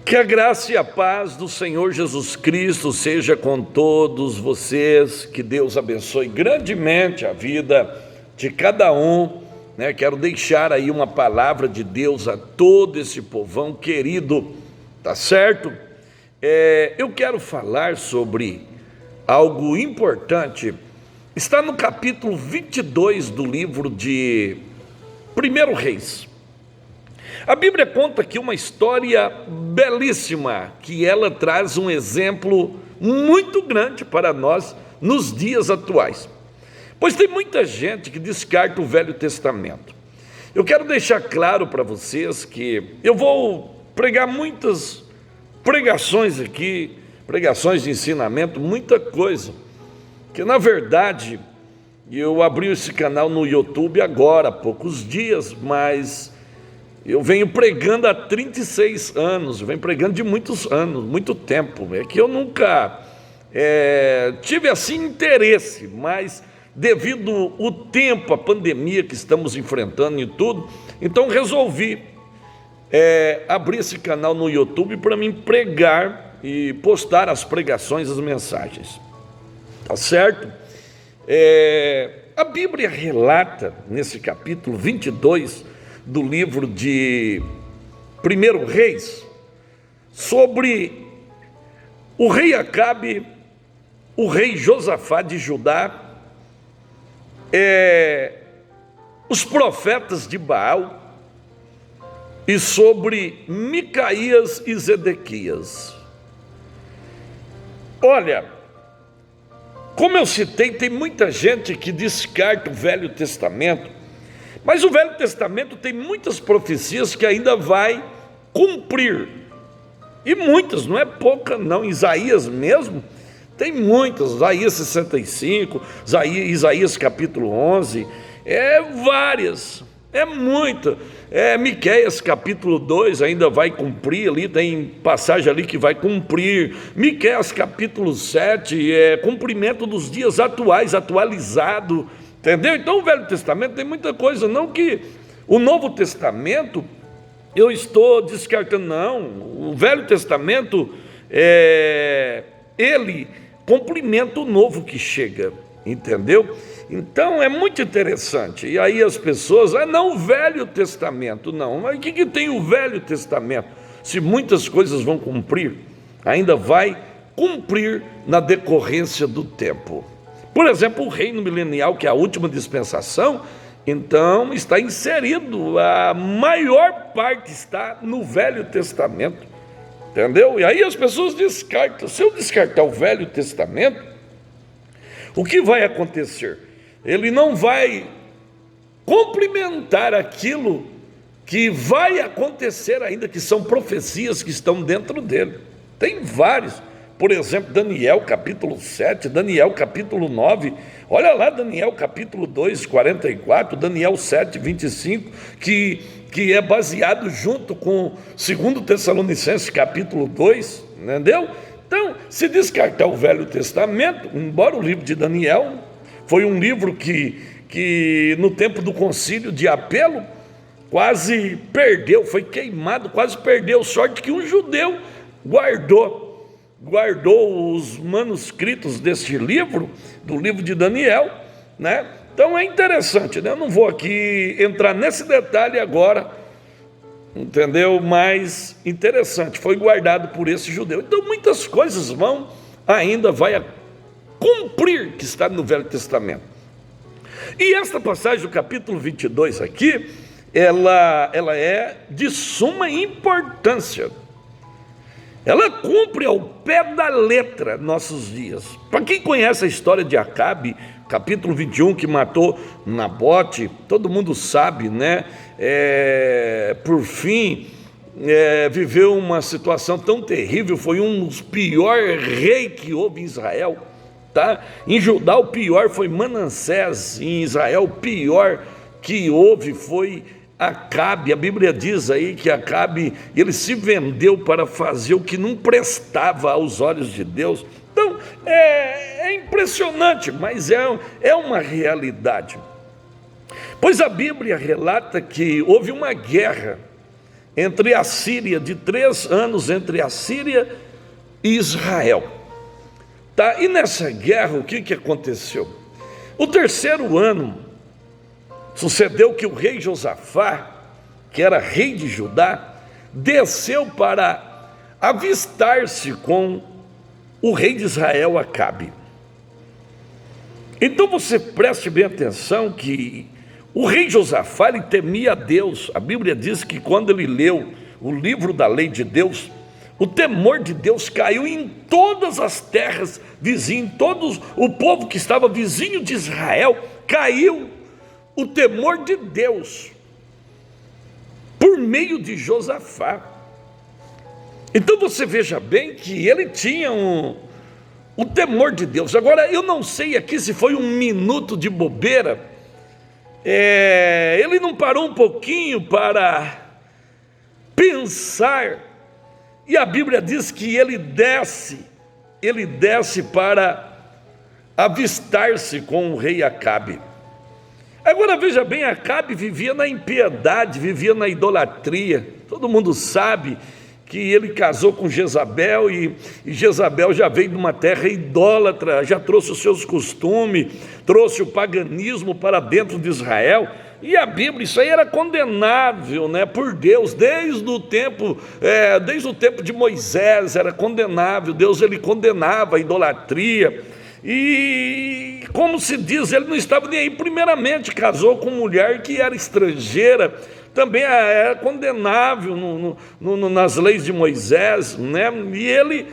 Que a graça e a paz do Senhor Jesus Cristo seja com todos vocês, que Deus abençoe grandemente a vida de cada um, né? Quero deixar aí uma palavra de Deus a todo esse povão querido, tá certo? Eu quero falar sobre algo importante, está no capítulo 22 do livro de 1 Reis. A Bíblia conta aqui uma história belíssima, que ela traz um exemplo muito grande para nós nos dias atuais. Pois tem muita gente que descarta o Velho Testamento. Eu quero deixar claro para vocês que eu vou pregar muitas pregações aqui, pregações de ensinamento, muita coisa, que na verdade eu abri esse canal no YouTube agora, há poucos dias, mas eu venho pregando há 36 anos, venho pregando de muitos anos, muito tempo. É que eu nunca tive assim interesse, mas devido ao tempo, a pandemia que estamos enfrentando e tudo, então resolvi abrir esse canal no YouTube para mim pregar e postar as pregações, as mensagens. Tá certo? A Bíblia relata, nesse capítulo 22, do livro de 1 Reis, sobre o rei Acabe, o rei Josafá de Judá, os profetas de Baal, e sobre Micaías e Zedequias. Olha, como eu citei, tem muita gente que descarta o Velho Testamento, mas o Velho Testamento tem muitas profecias que ainda vai cumprir, e muitas, não é pouca não. Isaías mesmo tem muitas, Isaías 65, Isaías capítulo 11, várias, muita. Miqueias capítulo 2 ainda vai cumprir, ali tem passagem ali que vai cumprir. Miqueias capítulo 7 cumprimento dos dias atuais, atualizado, entendeu? Então o Velho Testamento tem muita coisa, não que o Novo Testamento eu estou descartando, não. O Velho Testamento ele cumprimenta o novo que chega, entendeu? Então é muito interessante. E aí as pessoas, não, o Velho Testamento, não. Mas o que tem o Velho Testamento? Se muitas coisas vão cumprir, ainda vai cumprir na decorrência do tempo. Por exemplo, o reino milenial, que é a última dispensação, então está inserido, a maior parte está no Velho Testamento, entendeu? E aí as pessoas descartam. Se eu descartar o Velho Testamento, o que vai acontecer? Ele não vai complementar aquilo que vai acontecer ainda, que são profecias que estão dentro dele. Tem vários. Por exemplo, Daniel capítulo 7, Daniel capítulo 9, olha lá Daniel capítulo 2, 44, Daniel 7, 25, que é baseado junto com 2 Tessalonicenses capítulo 2, entendeu? Então, se descartar o Velho Testamento, embora o livro de Daniel foi um livro que no tempo do concílio de Apelo quase perdeu, foi queimado, quase perdeu, sorte que um judeu guardou os manuscritos deste livro, do livro de Daniel, né? Então é interessante, né? Eu não vou aqui entrar nesse detalhe agora, entendeu? Mas interessante, foi guardado por esse judeu. Então muitas coisas vai cumprir que está no Velho Testamento. E esta passagem do capítulo 22 aqui, ela é de suma importância. Ela cumpre ao pé da letra nossos dias. Para quem conhece a história de Acabe, capítulo 21, que matou Nabote, todo mundo sabe, né? Por fim, viveu uma situação tão terrível, foi um dos piores reis que houve em Israel, tá? Em Judá o pior foi Manassés, em Israel o pior que houve foi Acabe. A Bíblia diz aí que Acabe, ele se vendeu para fazer o que não prestava aos olhos de Deus. Então, é impressionante, mas é uma realidade. Pois a Bíblia relata que houve uma guerra entre a Síria, de 3 anos entre a Síria e Israel. Tá? E nessa guerra, o que aconteceu? O 3º ano, sucedeu que o rei Josafá, que era rei de Judá, desceu para avistar-se com o rei de Israel, Acabe. Então você preste bem atenção que o rei Josafá, ele temia a Deus. A Bíblia diz que quando ele leu o livro da lei de Deus, o temor de Deus caiu em todas as terras vizinhas, todo o povo que estava vizinho de Israel, caiu o temor de Deus por meio de Josafá. Então você veja bem que ele tinha o temor de Deus. Agora, eu não sei aqui se foi um minuto de bobeira, ele não parou um pouquinho para pensar, e a Bíblia diz que ele desce para avistar-se com o rei Acabe. Agora veja bem, Acabe vivia na impiedade, vivia na idolatria. Todo mundo sabe que ele casou com Jezabel, e Jezabel já veio de uma terra idólatra, já trouxe os seus costumes, trouxe o paganismo para dentro de Israel. E a Bíblia, isso aí era condenável, né, por Deus, desde o tempo de Moisés era condenável. Deus, ele condenava a idolatria, e como se diz, ele não estava nem aí. Primeiramente casou com mulher que era estrangeira, também era condenável nas leis de Moisés, né? E ele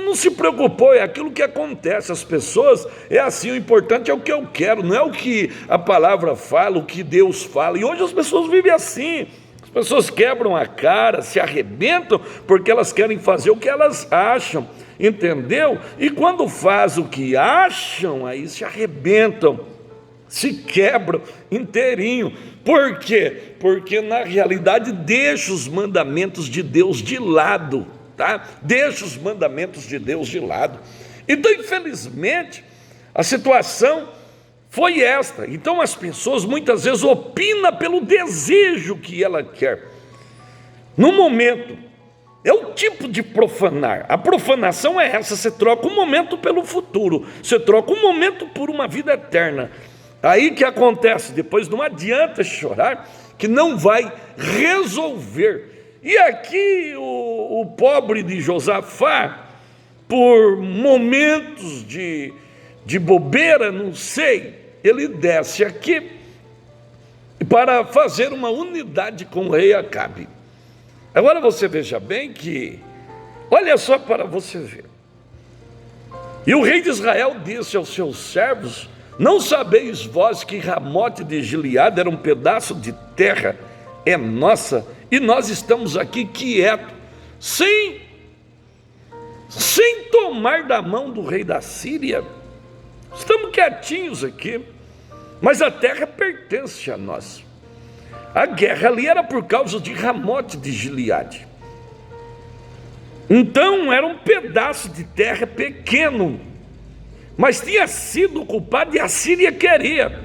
não se preocupou. É aquilo que acontece, as pessoas, é assim, o importante é o que eu quero, não é o que a palavra fala, o que Deus fala. E hoje as pessoas vivem assim, as pessoas quebram a cara, se arrebentam, porque elas querem fazer o que elas acham, entendeu? E quando faz o que acham, aí se arrebentam, se quebram inteirinho. Por quê? Porque na realidade deixa os mandamentos de Deus de lado, tá? Deixa os mandamentos de Deus de lado. Então, infelizmente, a situação foi esta. Então as pessoas muitas vezes opinam pelo desejo que ela quer. No momento, é o tipo de profanar. A profanação é essa: você troca um momento pelo futuro, você troca um momento por uma vida eterna. Aí que acontece? Depois não adianta chorar, que não vai resolver. E aqui o pobre de Josafá, por momentos de bobeira, não sei, ele desce aqui para fazer uma unidade com o rei Acabe. Agora você veja bem que, olha só para você ver. E o rei de Israel disse aos seus servos: não sabeis vós que Ramote de Gileade era um pedaço de terra, é nossa, e nós estamos aqui quietos, sem tomar da mão do rei da Síria? Estamos quietinhos aqui, mas a terra pertence a nós. A guerra ali era por causa de Ramote de Gileade. Então era um pedaço de terra pequeno, mas tinha sido ocupado, e a Síria queria.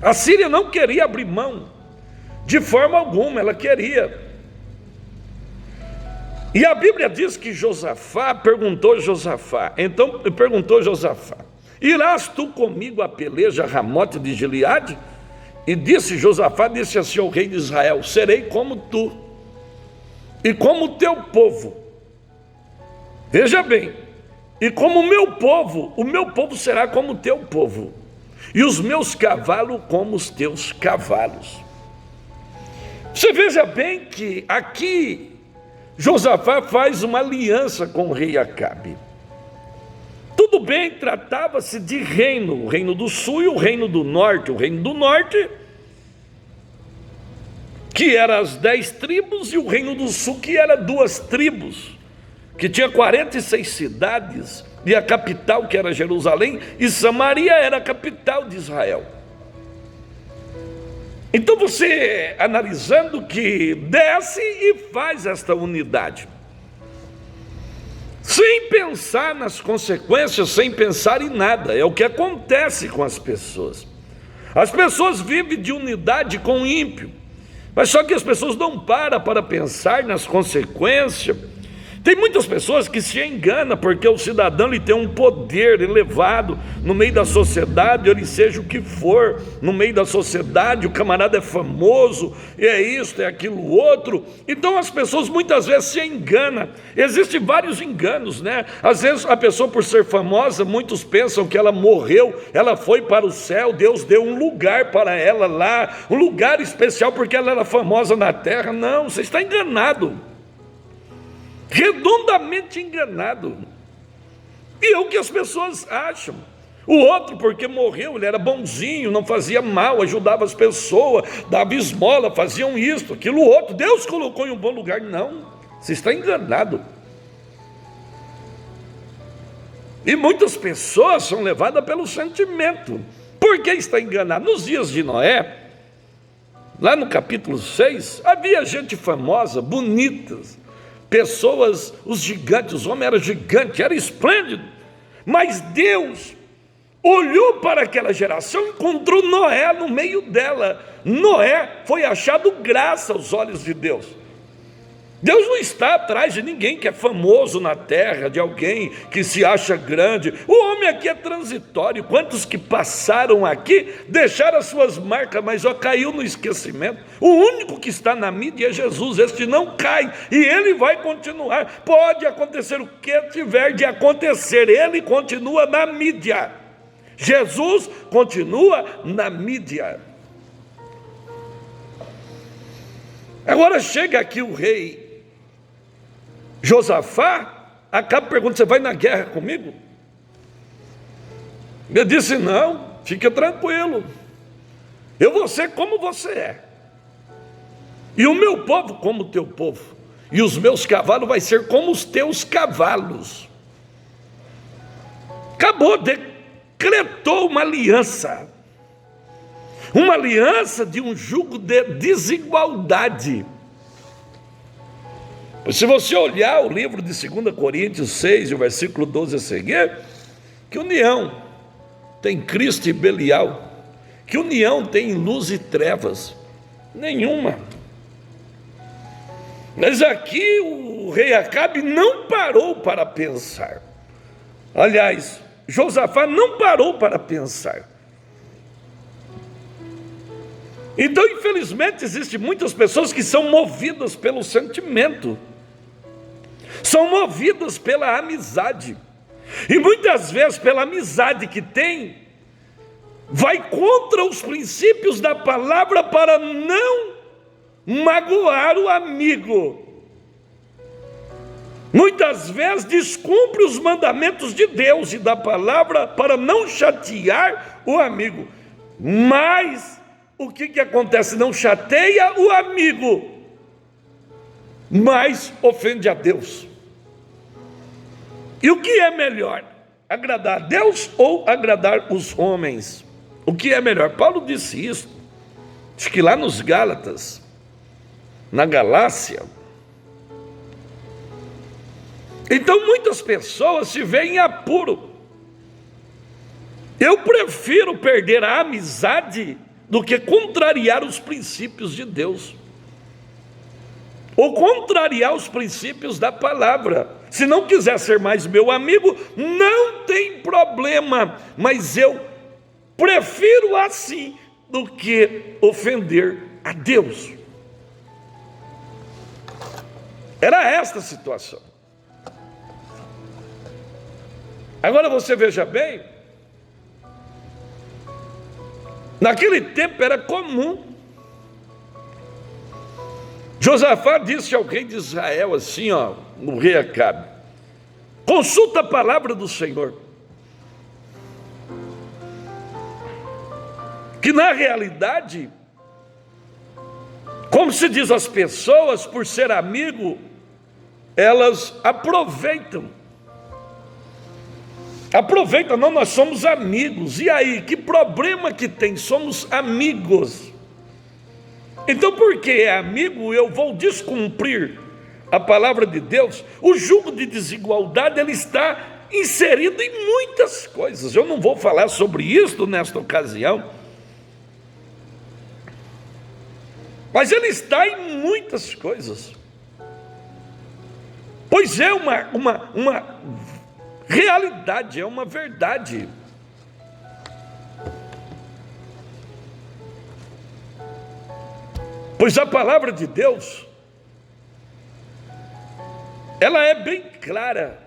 A Síria não queria abrir mão, de forma alguma, ela queria. E a Bíblia diz que Josafá perguntou Josafá, irás tu comigo a peleja Ramote de Gileade? E Josafá disse assim ao rei de Israel: serei como tu, e como o teu povo. Veja bem, e como o meu povo será como o teu povo, e os meus cavalos como os teus cavalos. Você veja bem que aqui Josafá faz uma aliança com o rei Acabe. Tudo bem, tratava-se de reino, o reino do sul e o reino do norte. O reino do norte, que era as 10 tribos, e o reino do sul, que era 2 tribos, que tinha 46 cidades, e a capital, que era Jerusalém, e Samaria era a capital de Israel. Então você, analisando, que desce e faz esta unidade, sem pensar nas consequências, sem pensar em nada. É o que acontece com as pessoas. As pessoas vivem de unidade com o ímpio, Mas só que as pessoas não param para pensar nas consequências. Tem muitas pessoas que se enganam porque o cidadão ele tem um poder elevado no meio da sociedade, ele seja o que for, no meio da sociedade, o camarada é famoso, e é isso, é aquilo outro. Então as pessoas muitas vezes se enganam. Existem vários enganos, né? Às vezes a pessoa, por ser famosa, muitos pensam que ela morreu, ela foi para o céu, Deus deu um lugar para ela lá, um lugar especial porque ela era famosa na terra. Não, você está enganado. Redondamente enganado. E é o que as pessoas acham. O outro, porque morreu, ele era bonzinho, não fazia mal, ajudava as pessoas, dava esmola, faziam isso, aquilo outro. Deus colocou em um bom lugar. Não, você está enganado. E muitas pessoas são levadas pelo sentimento. Por que está enganado? Nos dias de Noé, lá no capítulo 6, havia gente famosa, bonitas, pessoas, os gigantes, os homens eram gigantes, era esplêndido, mas Deus olhou para aquela geração e encontrou Noé no meio dela. Noé foi achado graça aos olhos de Deus. Deus não está atrás de ninguém que é famoso na terra, de alguém que se acha grande. O homem aqui é transitório. Quantos que passaram aqui deixaram as suas marcas, mas já caiu no esquecimento. O único que está na mídia é Jesus. Este não cai e ele vai continuar. Pode acontecer o que tiver de acontecer, ele continua na mídia. Jesus continua na mídia. Agora chega aqui o rei Josafá, acaba perguntando: você vai na guerra comigo? Ele disse: não, fica tranquilo, eu vou ser como você é, e o meu povo como o teu povo, e os meus cavalos vai ser como os teus cavalos. Acabou, decretou uma aliança de um jugo de desigualdade. Se você olhar o livro de 2 Coríntios 6, o versículo 12 a seguir, que união tem Cristo e Belial? Que união tem luz e trevas? Nenhuma. Mas aqui o rei Acabe não parou para pensar. Aliás, Josafá não parou para pensar. Então, infelizmente, existem muitas pessoas que são movidas pelo sentimento, são movidas pela amizade, e muitas vezes pela amizade que tem, vai contra os princípios da palavra para não magoar o amigo. Muitas vezes descumpre os mandamentos de Deus e da palavra para não chatear o amigo. Mas o que acontece? Não chateia o amigo, mas ofende a Deus. E o que é melhor? Agradar a Deus ou agradar os homens? O que é melhor? Paulo disse isso, acho que lá nos Gálatas, na Galácia. Então muitas pessoas se veem em apuro. Eu prefiro perder a amizade do que contrariar os princípios de Deus, ou contrariar os princípios da palavra. Se não quiser ser mais meu amigo, não tem problema, mas eu prefiro assim do que ofender a Deus. Era esta a situação. Agora você veja bem, naquele tempo era comum. Josafá disse ao rei de Israel assim, o rei Acabe: consulta a palavra do Senhor, que na realidade, como se diz, as pessoas, por ser amigo, elas aproveitam, não, nós somos amigos, e aí, que problema que tem? Somos amigos. Então, porque é amigo, eu vou descumprir a palavra de Deus. O jugo de desigualdade, ele está inserido em muitas coisas. Eu não vou falar sobre isso nesta ocasião, mas ele está em muitas coisas. Pois é uma realidade, é uma verdade. Pois a palavra de Deus, ela é bem clara.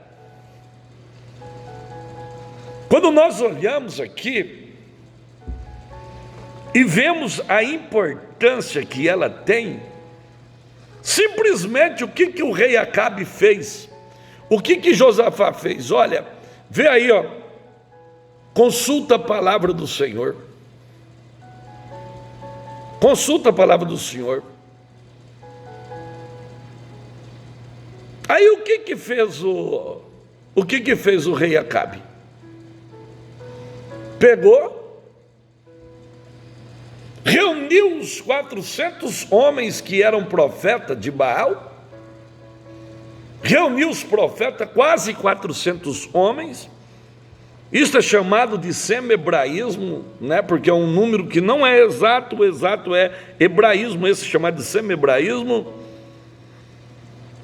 Quando nós olhamos aqui e vemos a importância que ela tem, simplesmente o que o rei Acabe fez, o que Josafá fez? Olha, vê aí, ó, consulta a palavra do Senhor. Consulta a palavra do Senhor. Aí o que fez o rei Acabe? Pegou, reuniu os 400 homens que eram profetas de Baal, reuniu os profetas, quase 400 homens. Isso é chamado de semi-hebraísmo, né? Porque é um número que não é exato, o exato é hebraísmo, esse é chamado de semi-hebraísmo.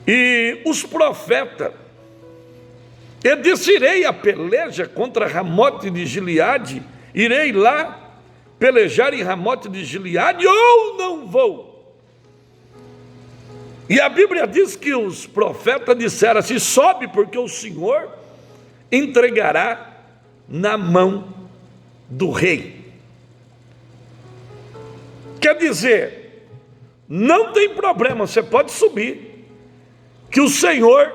E os profetas, eu disse: irei a peleja contra Ramote de Gileade, irei lá pelejar em Ramote de Gileade ou não vou? E a Bíblia diz que os profetas disseram assim: sobe, porque o Senhor entregará na mão do rei. Quer dizer, não tem problema, você pode subir, que o Senhor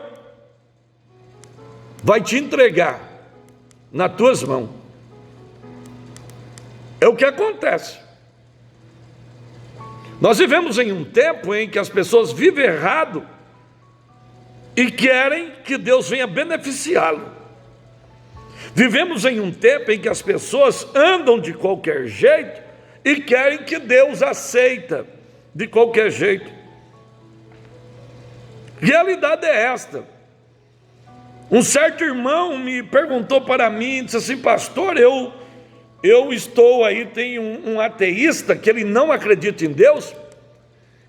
vai te entregar nas tuas mãos. É o que acontece. Nós vivemos em um tempo em que as pessoas vivem errado e querem que Deus venha beneficiá-lo. Vivemos em um tempo em que as pessoas andam de qualquer jeito e querem que Deus aceita de qualquer jeito. Realidade é esta. Um certo irmão me perguntou para mim, disse assim: pastor, eu estou aí, tem um ateísta que ele não acredita em Deus,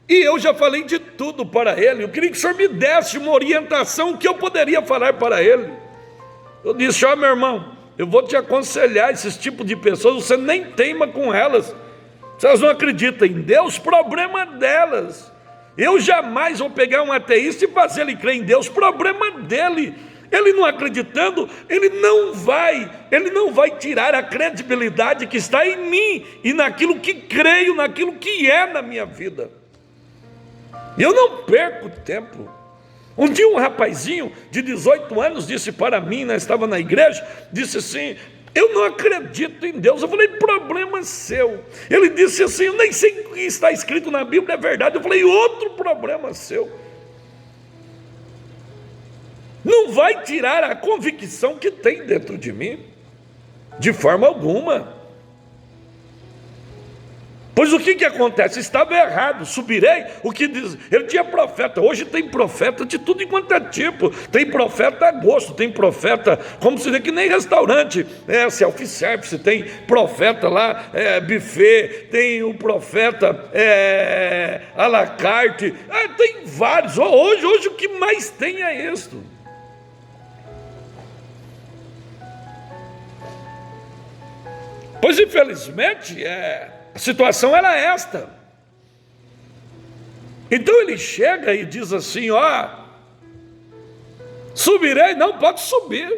e eu já falei de tudo para ele, eu queria que o senhor me desse uma orientação que eu poderia falar para ele. Eu disse: ó, meu irmão, eu vou te aconselhar, esses tipos de pessoas, você nem teima com elas. Se elas não acreditam em Deus, problema delas. Eu jamais vou pegar um ateísta e fazer ele crer em Deus, problema dele. Ele não acreditando, ele não vai tirar a credibilidade que está em mim e naquilo que creio, naquilo que é na minha vida. E eu não perco tempo. Um dia um rapazinho de 18 anos disse para mim, né, estava na igreja, disse assim: eu não acredito em Deus. Eu falei: problema seu. Ele disse assim: eu nem sei o que está escrito na Bíblia, é verdade. Eu falei: outro problema seu. Não vai tirar a convicção que tem dentro de mim, de forma alguma. Pois o que acontece? Estava errado, subirei, o que diz? Ele tinha profeta, hoje tem profeta de tudo enquanto é tipo, tem profeta a gosto, tem profeta, como se diz, que nem restaurante, self-service, tem profeta lá, buffet, tem o profeta à la carte, tem vários, hoje o que mais tem é isto. Pois infelizmente, a situação era esta. Então ele chega e diz assim: ó, subirei, não pode subir.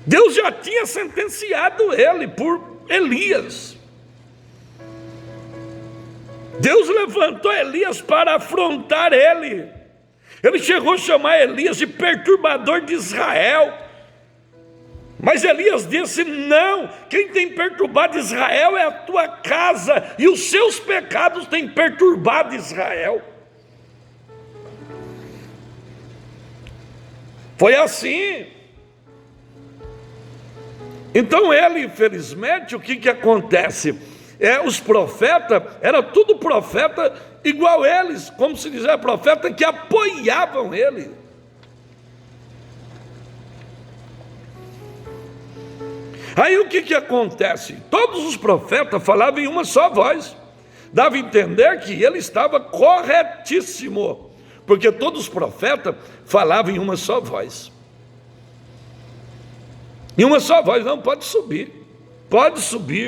Deus já tinha sentenciado ele por Elias. Deus levantou Elias para afrontar ele. Ele chegou a chamar Elias de perturbador de Israel. Mas Elias disse: não, quem tem perturbado Israel é a tua casa, e os seus pecados têm perturbado Israel. Foi assim. Então ele, infelizmente, o que acontece? Os profetas, era tudo profeta igual eles, como se diz, profeta que apoiavam ele. Aí o que acontece? Todos os profetas falavam em uma só voz: dava a entender que ele estava corretíssimo, porque todos os profetas falavam em uma só voz. Em uma só voz: não, pode subir,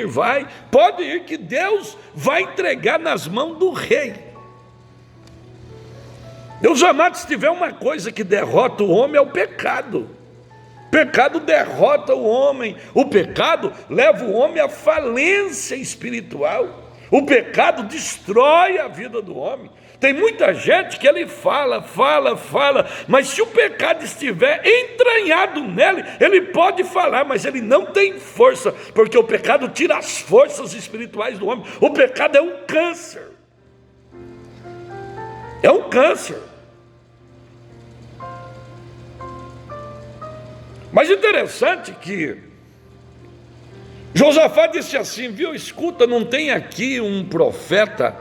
vai, pode ir, que Deus vai entregar nas mãos do rei. Meus amados, se tiver uma coisa que derrota o homem, é o pecado. O pecado derrota o homem, o pecado leva o homem à falência espiritual, o pecado destrói a vida do homem. Tem muita gente que ele fala, mas se o pecado estiver entranhado nele, ele pode falar, mas ele não tem força, porque o pecado tira as forças espirituais do homem. O pecado é um câncer. É um câncer. Mas interessante que Josafá disse assim: viu, escuta, não tem aqui um profeta,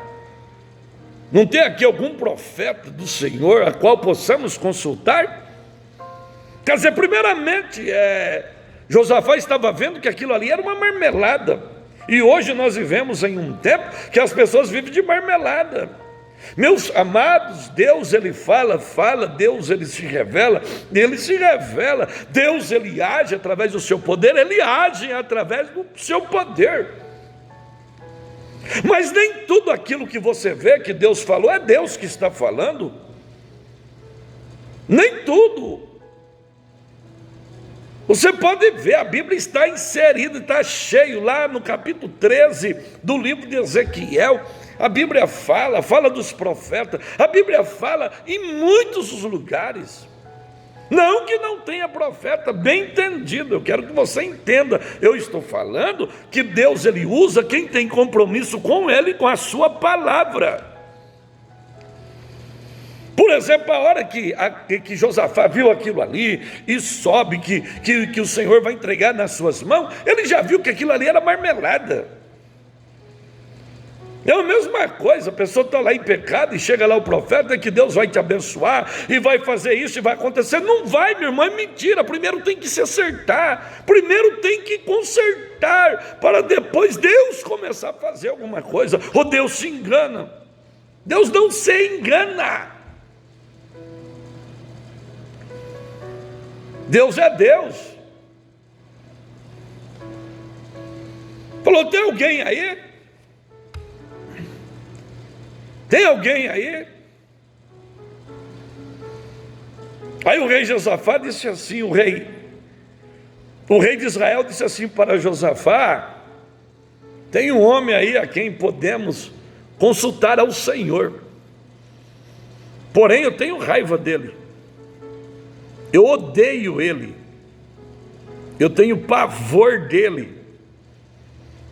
não tem aqui algum profeta do Senhor a qual possamos consultar? Quer dizer, primeiramente, Josafá estava vendo que aquilo ali era uma marmelada, e hoje nós vivemos em um tempo que as pessoas vivem de marmelada. Meus amados, Deus ele fala, Deus ele se revela, Deus ele age através do seu poder, ele age através do seu poder. Mas nem tudo aquilo que você vê que Deus falou é Deus que está falando. Nem tudo. Você pode ver, a Bíblia está inserida, está cheio lá no capítulo 13 do livro de Ezequiel. A Bíblia fala dos profetas, a Bíblia fala em muitos lugares. Não que não tenha profeta, bem entendido, eu quero que você entenda. Eu estou falando que Deus ele usa quem tem compromisso com ele, com a sua palavra. Por exemplo, a hora que Josafá viu aquilo ali e soube que o Senhor vai entregar nas suas mãos, ele já viu que aquilo ali era marmelada. É a mesma coisa, a pessoa está lá em pecado e chega lá o profeta que Deus vai te abençoar e vai fazer isso e vai acontecer. Não vai, meu irmão, é mentira. Primeiro tem que se acertar, primeiro tem que consertar, para depois Deus começar a fazer alguma coisa. Ou Deus se engana. Deus não se engana. Deus é Deus. Falou: tem alguém aí? Tem alguém aí? Aí o rei Josafá disse assim, o rei de Israel disse assim para Josafá: tem um homem aí a quem podemos consultar ao Senhor, porém eu tenho raiva dele, eu odeio ele, eu tenho pavor dele,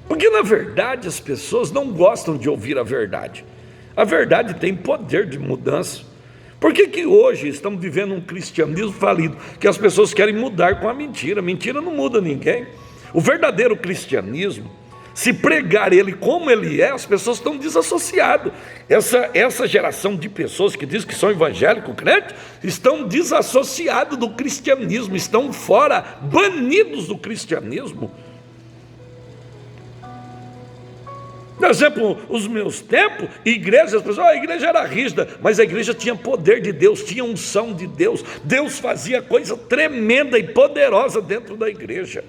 porque na verdade as pessoas não gostam de ouvir a verdade. A verdade tem poder de mudança. Por que hoje estamos vivendo um cristianismo falido? Que as pessoas querem mudar com a mentira. Mentira não muda ninguém. O verdadeiro cristianismo, se pregar ele como ele é, as pessoas estão desassociadas. Essa geração de pessoas que diz que são evangélicos, crentes, estão desassociados do cristianismo, estão fora, banidos do cristianismo. Por exemplo, os meus tempos, igrejas, as pessoas, a igreja era rígida, mas a igreja tinha poder de Deus, tinha unção de Deus. Deus fazia coisa tremenda e poderosa dentro da igreja.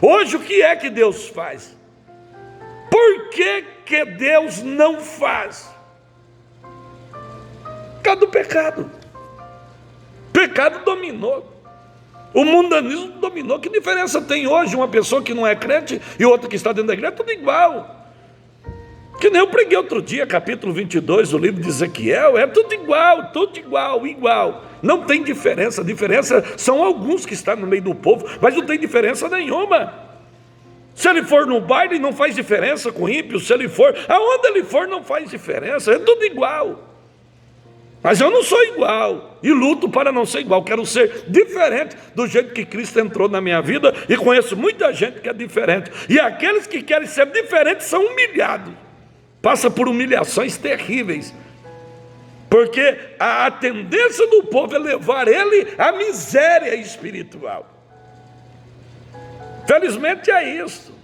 Hoje o que é que Deus faz? Por que Deus não faz? Por causa do pecado. O pecado dominou. O mundanismo dominou. Que diferença tem hoje uma pessoa que não é crente e outra que está dentro da igreja? Tudo igual. Que nem eu preguei outro dia, capítulo 22 do livro de Ezequiel, é tudo igual. Não tem diferença. A diferença são alguns que estão no meio do povo, mas não tem diferença nenhuma. Se ele for no baile, não faz diferença com o ímpio. Se ele for, aonde ele for, não faz diferença. É tudo igual. Mas eu não sou igual, e luto para não ser igual. Quero ser diferente do jeito que Cristo entrou na minha vida, e conheço muita gente que é diferente. E aqueles que querem ser diferentes são humilhados. Passa por humilhações terríveis, porque a tendência do povo é levar ele à miséria espiritual. Felizmente é isso.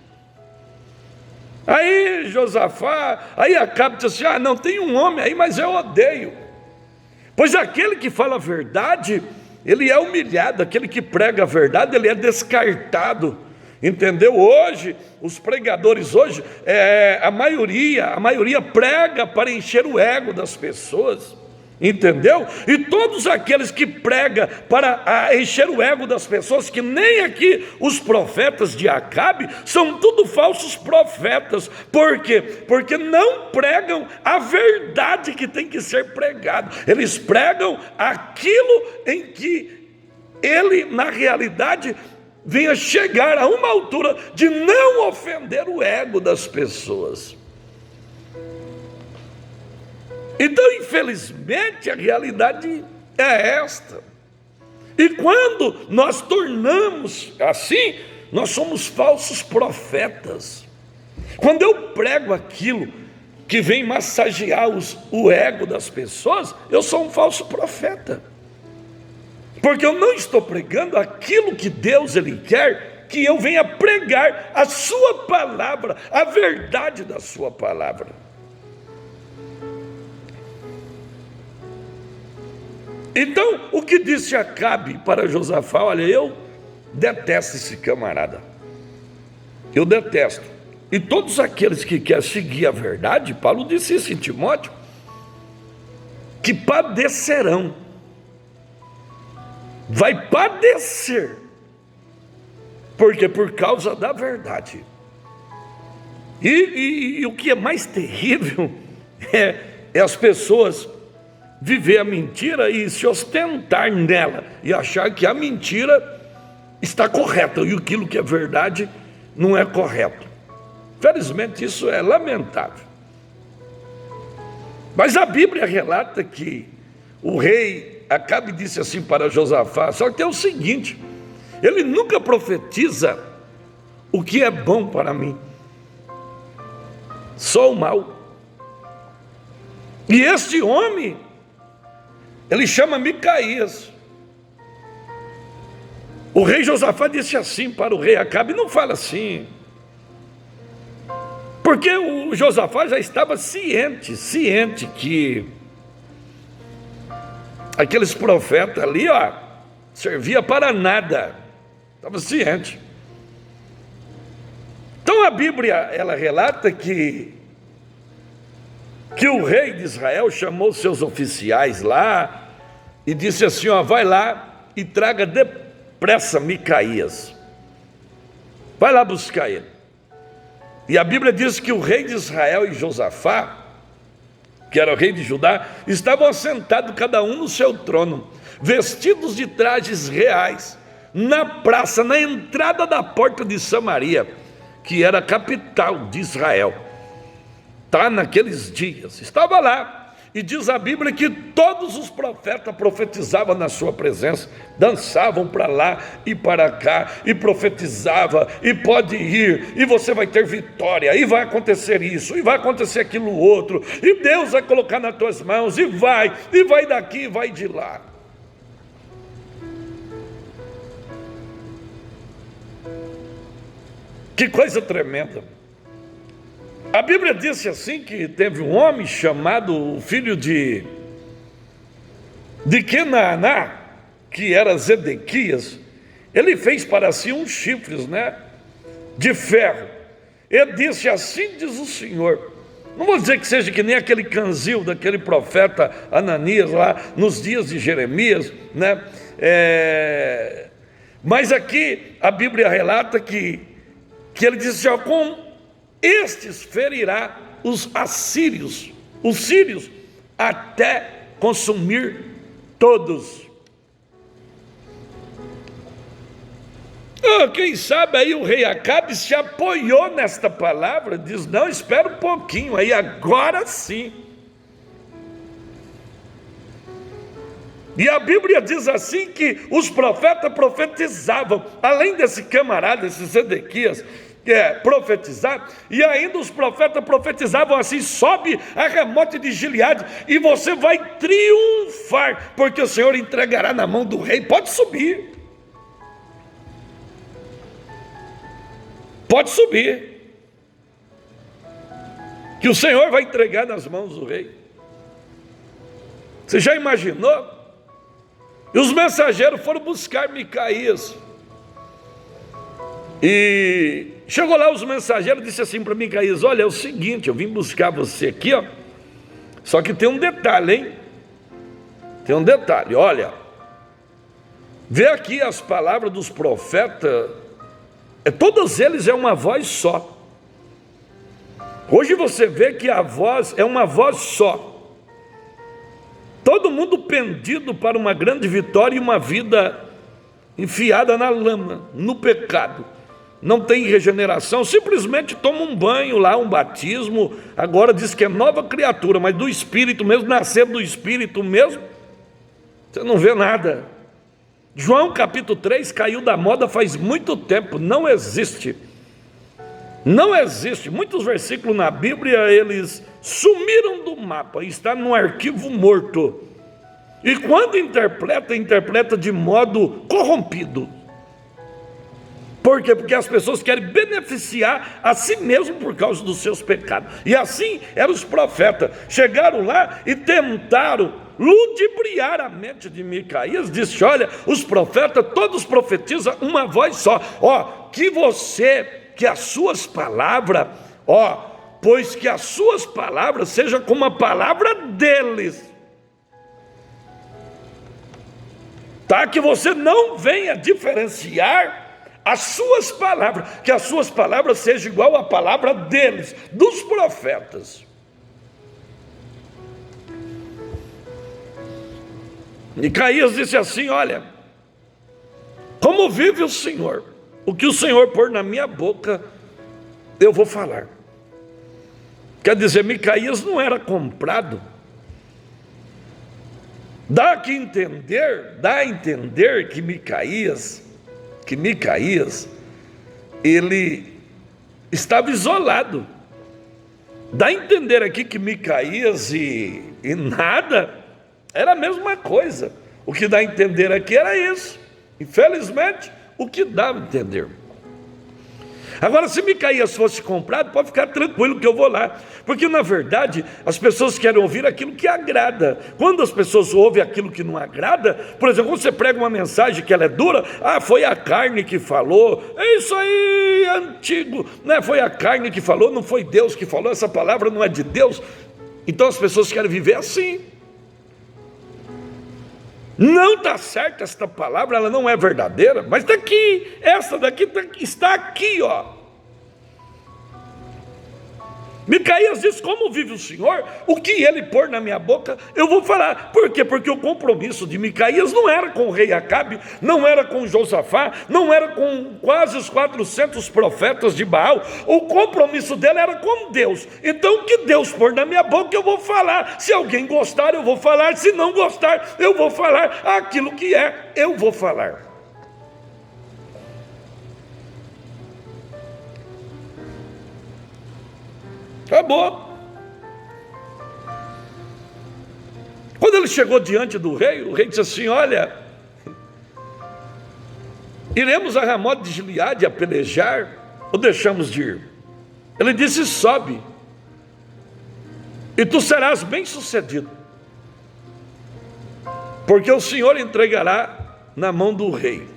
Aí Josafá, aí Acabe disse assim: não, tem um homem aí, mas eu odeio. Pois aquele que fala a verdade, ele é humilhado, aquele que prega a verdade, ele é descartado. Entendeu? Hoje, os pregadores hoje, a maioria prega para encher o ego das pessoas. Entendeu? E todos aqueles que pregam para encher o ego das pessoas, que nem aqui os profetas de Acabe, são tudo falsos profetas. Por quê? Porque não pregam a verdade que tem que ser pregado. Eles pregam aquilo em que ele, na realidade, venha chegar a uma altura de não ofender o ego das pessoas. Então, infelizmente, a realidade é esta. E quando nós tornamos assim, nós somos falsos profetas. Quando eu prego aquilo que vem massagear o ego das pessoas, eu sou um falso profeta. Porque eu não estou pregando aquilo que Deus ele quer que eu venha pregar a sua palavra, a verdade da sua palavra. Então, o que disse Acabe para Josafá? Olha, eu detesto esse camarada. Eu detesto. E todos aqueles que querem seguir a verdade, Paulo disse isso em Timóteo, que padecerão. Vai padecer. Porque por causa da verdade. E o que é mais terrível é as pessoas viver a mentira e se ostentar nela e achar que a mentira está correta e aquilo que é verdade não é correto. Felizmente isso é lamentável. Mas a Bíblia relata que o rei Acabe disse assim para Josafá, só que é o seguinte: ele nunca profetiza o que é bom para mim, só o mal. E este homem, ele chama Micaías. O rei Josafá disse assim para o rei Acabe: não fala assim, porque o Josafá já estava ciente que aqueles profetas ali, servia para nada. Estava ciente. Então a Bíblia, ela relata que o rei de Israel chamou seus oficiais lá e disse assim: vai lá e traga depressa Micaías. Vai lá buscar ele. E a Bíblia diz que o rei de Israel e Josafá, que era o rei de Judá, estavam assentados cada um no seu trono, vestidos de trajes reais, na praça, na entrada da porta de Samaria, que era a capital de Israel. Naqueles dias, estava lá. E diz a Bíblia que todos os profetas profetizavam na sua presença, dançavam para lá e para cá, e profetizavam, e pode ir, e você vai ter vitória, e vai acontecer isso, e vai acontecer aquilo outro, e Deus vai colocar nas tuas mãos, e vai daqui, e vai de lá. Que coisa tremenda. A Bíblia disse assim que teve um homem chamado o filho de Quenaaná, que era Zedequias. Ele fez para si uns chifres, de ferro. Ele disse: assim diz o Senhor. Não vou dizer que seja que nem aquele canzil daquele profeta Ananias lá nos dias de Jeremias, mas aqui a Bíblia relata que ele disse: com estes ferirá os assírios, os sírios, até consumir todos. Quem sabe aí o rei Acabe se apoiou nesta palavra, diz: não, espera um pouquinho, aí agora sim. E a Bíblia diz assim que os profetas profetizavam, além desse camarada, esse Zedequias, profetizar, e ainda os profetas profetizavam assim: sobe a Ramote de Gileade e você vai triunfar, porque o Senhor entregará na mão do rei. Pode subir, pode subir. que o Senhor vai entregar nas mãos do rei. Você já imaginou? E os mensageiros foram buscar Micaías. E chegou lá os mensageiros e disse assim para Micaías: olha, é o seguinte, eu vim buscar você aqui, ó. Só que tem um detalhe, hein? Tem um detalhe, olha. Vê aqui as palavras dos profetas, todos eles é uma voz só. Hoje você vê que a voz é uma voz só. Todo mundo pendido para uma grande vitória e uma vida enfiada na lama, no pecado. Não tem regeneração, simplesmente toma um banho lá, um batismo, agora diz que é nova criatura, mas do Espírito mesmo, nascer do Espírito mesmo, você não vê nada. João capítulo 3 caiu da moda faz muito tempo, não existe. Não existe. Muitos versículos na Bíblia, eles sumiram do mapa, está num arquivo morto. E quando interpreta de modo corrompido. Por quê? Porque as pessoas querem beneficiar a si mesmo por causa dos seus pecados. E assim eram os profetas. Chegaram lá e tentaram ludibriar a mente de Micaías. Disse: olha, os profetas todos profetizam uma voz só. Que as suas palavras, pois que as suas palavras sejam como a palavra deles. Tá? Que você não venha diferenciar as suas palavras, que as suas palavras sejam igual à palavra deles, dos profetas. Micaías disse assim: olha, como vive o Senhor, o que o Senhor pôr na minha boca, eu vou falar. Quer dizer, Micaías não era comprado. Dá a entender que Micaías, ele estava isolado. Dá a entender aqui que Micaías e nada era a mesma coisa. O que dá a entender aqui era isso. Infelizmente, o que dá a entender. Agora, se Micaías fosse comprado, pode ficar tranquilo que eu vou lá. Porque, na verdade, as pessoas querem ouvir aquilo que agrada. Quando as pessoas ouvem aquilo que não agrada, por exemplo, quando você prega uma mensagem que ela é dura, foi a carne que falou, é isso aí, é antigo, né? Foi a carne que falou, não foi Deus que falou, essa palavra não é de Deus. Então as pessoas querem viver assim. Não está certa esta palavra, ela não é verdadeira, mas está aqui, essa daqui está aqui, Micaías diz: como vive o Senhor, o que ele pôr na minha boca, eu vou falar. Por quê? Porque o compromisso de Micaías não era com o rei Acabe, não era com Josafá, não era com quase os 400 profetas de Baal. O compromisso dele era com Deus. Então o que Deus pôr na minha boca, eu vou falar. Se alguém gostar, eu vou falar. Se não gostar, eu vou falar. Aquilo que eu vou falar. Acabou. Quando ele chegou diante do rei, o rei disse assim: olha, iremos a Ramote de Gileade a pelejar ou deixamos de ir? Ele disse: sobe, e tu serás bem sucedido, porque o Senhor entregará na mão do rei.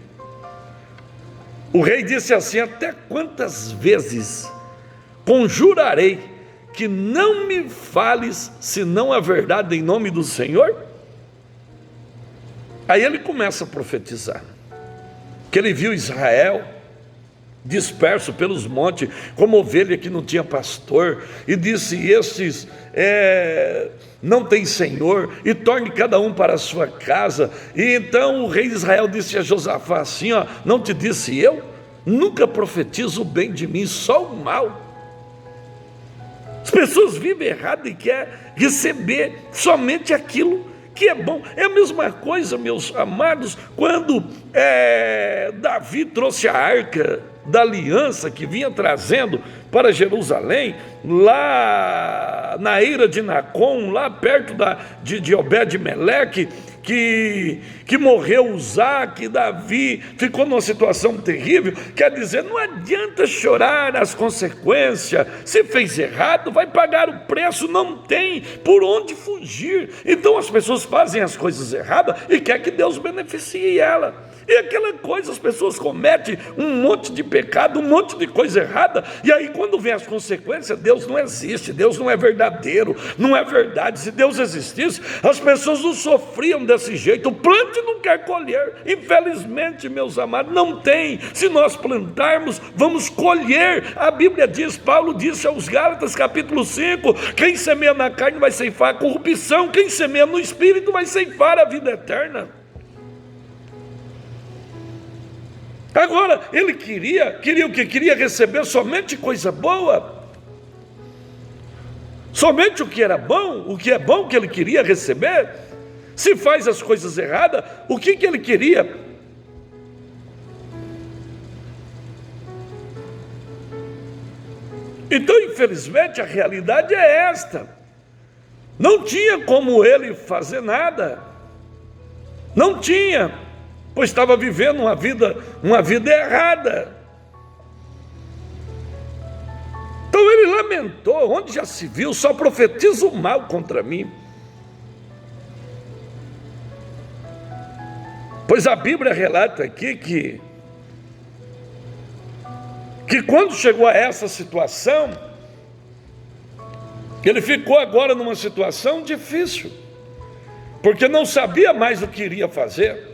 O rei disse assim: até quantas vezes conjurarei que não me fales senão a verdade em nome do Senhor? Aí ele começa a profetizar que ele viu Israel disperso pelos montes, como ovelha que não tinha pastor, e disse: estes não tem Senhor, e torne cada um para a sua casa. E então o rei de Israel disse a Josafá assim: não te disse eu? Nunca profetizo o bem de mim, só o mal. As pessoas vivem errado e querem receber somente aquilo que é bom. É a mesma coisa, meus amados, quando Davi trouxe a arca da aliança que vinha trazendo para Jerusalém, lá na eira de Nacon, lá perto de Obed-Meleque, que morreu Uzá, que Davi ficou numa situação terrível. Quer dizer, não adianta chorar as consequências. Se fez errado, vai pagar o preço, não tem por onde fugir. Então as pessoas fazem as coisas erradas e quer que Deus beneficie ela. E aquela coisa, as pessoas cometem um monte de pecado, um monte de coisa errada, e aí quando vem as consequências, Deus não existe, Deus não é verdadeiro, não é verdade. Se Deus existisse, as pessoas não sofriam desse jeito. O plante não quer colher. Infelizmente, meus amados, não tem. Se nós plantarmos, vamos colher. A Bíblia diz, Paulo disse aos Gálatas, capítulo 5, quem semeia na carne vai ceifar a corrupção, quem semeia no Espírito vai ceifar a vida eterna. Agora, ele queria o que? Queria receber somente coisa boa. Somente o que era bom, o que é bom que ele queria receber. Se faz as coisas erradas, o que ele queria? Então, infelizmente, a realidade é esta. Não tinha como ele fazer nada. Não tinha. Pois estava vivendo uma vida errada. Então ele lamentou, onde já se viu, só profetiza o mal contra mim. Pois a Bíblia relata aqui que quando chegou a essa situação, ele ficou agora numa situação difícil, porque não sabia mais o que iria fazer.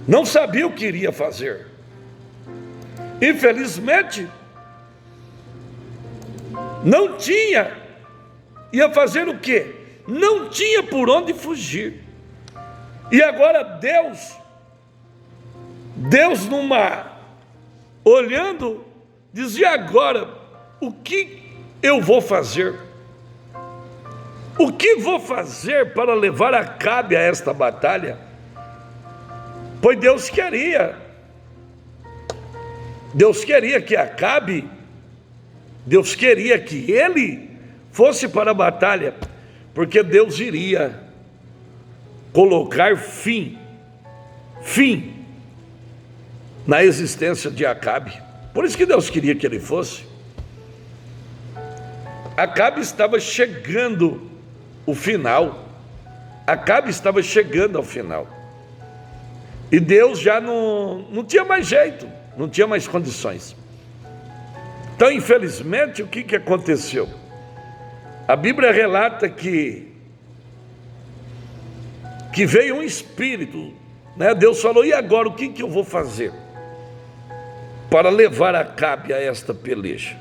Não sabia o que iria fazer. Infelizmente, não tinha. Ia fazer o quê? Não tinha por onde fugir. E agora Deus olhando, dizia: agora, o que eu vou fazer? O que vou fazer para levar Acabe a esta batalha? Pois Deus queria que Acabe, Deus queria que ele fosse para a batalha, porque Deus iria colocar fim na existência de Acabe. Por isso que Deus queria que ele fosse. Acabe estava chegando o final. Acabe estava chegando ao final. E Deus já não tinha mais jeito, não tinha mais condições. Então, infelizmente, o que aconteceu? A Bíblia relata que veio um espírito, né? Deus falou: e agora, o que eu vou fazer para levar Acabe a esta peleja?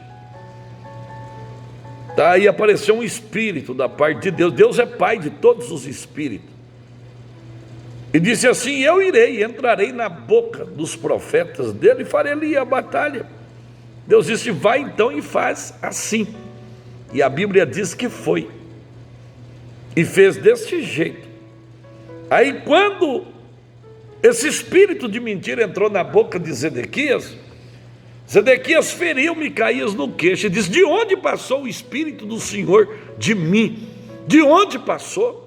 Aí apareceu um espírito da parte de Deus. Deus é pai de todos os espíritos. E disse assim: eu entrarei na boca dos profetas dele e farei a batalha. Deus disse: vai então e faz assim. E a Bíblia diz que foi. E fez deste jeito. Aí quando esse espírito de mentira entrou na boca de Zedequias, Zedequias feriu Micaías no queixo e disse: de onde passou o Espírito do Senhor de mim? De onde passou?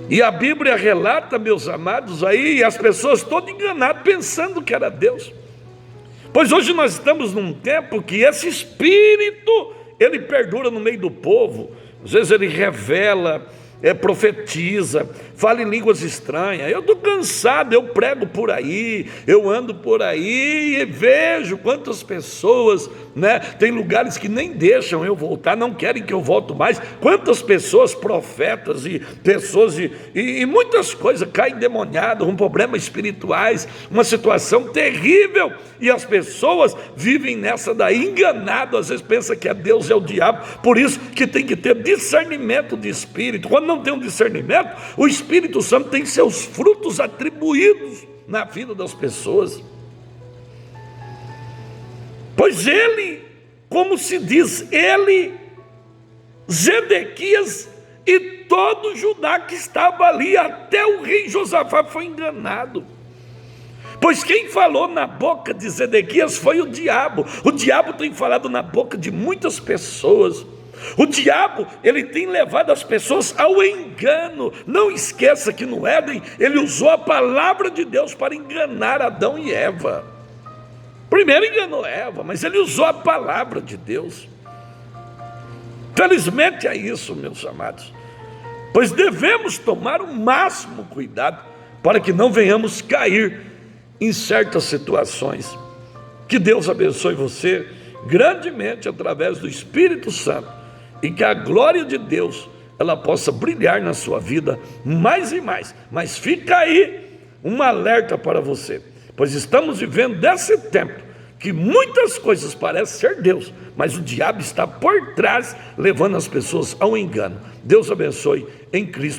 E a Bíblia relata, meus amados, aí as pessoas todas enganadas, pensando que era Deus. Pois hoje nós estamos num tempo que esse Espírito, ele perdura no meio do povo. Às vezes ele revela, profetiza, fala em línguas estranhas. Eu estou cansado, eu prego por aí, eu ando por aí e vejo quantas pessoas, né? Tem lugares que nem deixam eu voltar, não querem que eu volte mais. Quantas pessoas, profetas e pessoas e muitas coisas caem endemoniadas, com problemas espirituais, uma situação terrível, e as pessoas vivem nessa daí, enganado, às vezes pensa que é Deus, é o diabo. Por isso que tem que ter discernimento de espírito. Quando não tem um discernimento, o Espírito Santo tem seus frutos atribuídos na vida das pessoas. Pois ele, como se diz, ele, Zedequias e todo Judá que estava ali, até o rei Josafá foi enganado. Pois quem falou na boca de Zedequias foi o diabo. O diabo tem falado na boca de muitas pessoas. O diabo, ele tem levado as pessoas ao engano. Não esqueça que no Éden, ele usou a palavra de Deus para enganar Adão e Eva. Primeiro enganou Eva, mas ele usou a palavra de Deus. Felizmente é isso, meus amados, pois devemos tomar o máximo cuidado para que não venhamos cair em certas situações. Que Deus abençoe você grandemente através do Espírito Santo e que a glória de Deus ela possa brilhar na sua vida mais e mais. Mas fica aí um alerta para você, pois estamos vivendo desse tempo que muitas coisas parecem ser Deus, mas o diabo está por trás levando as pessoas ao engano. Deus abençoe em Cristo.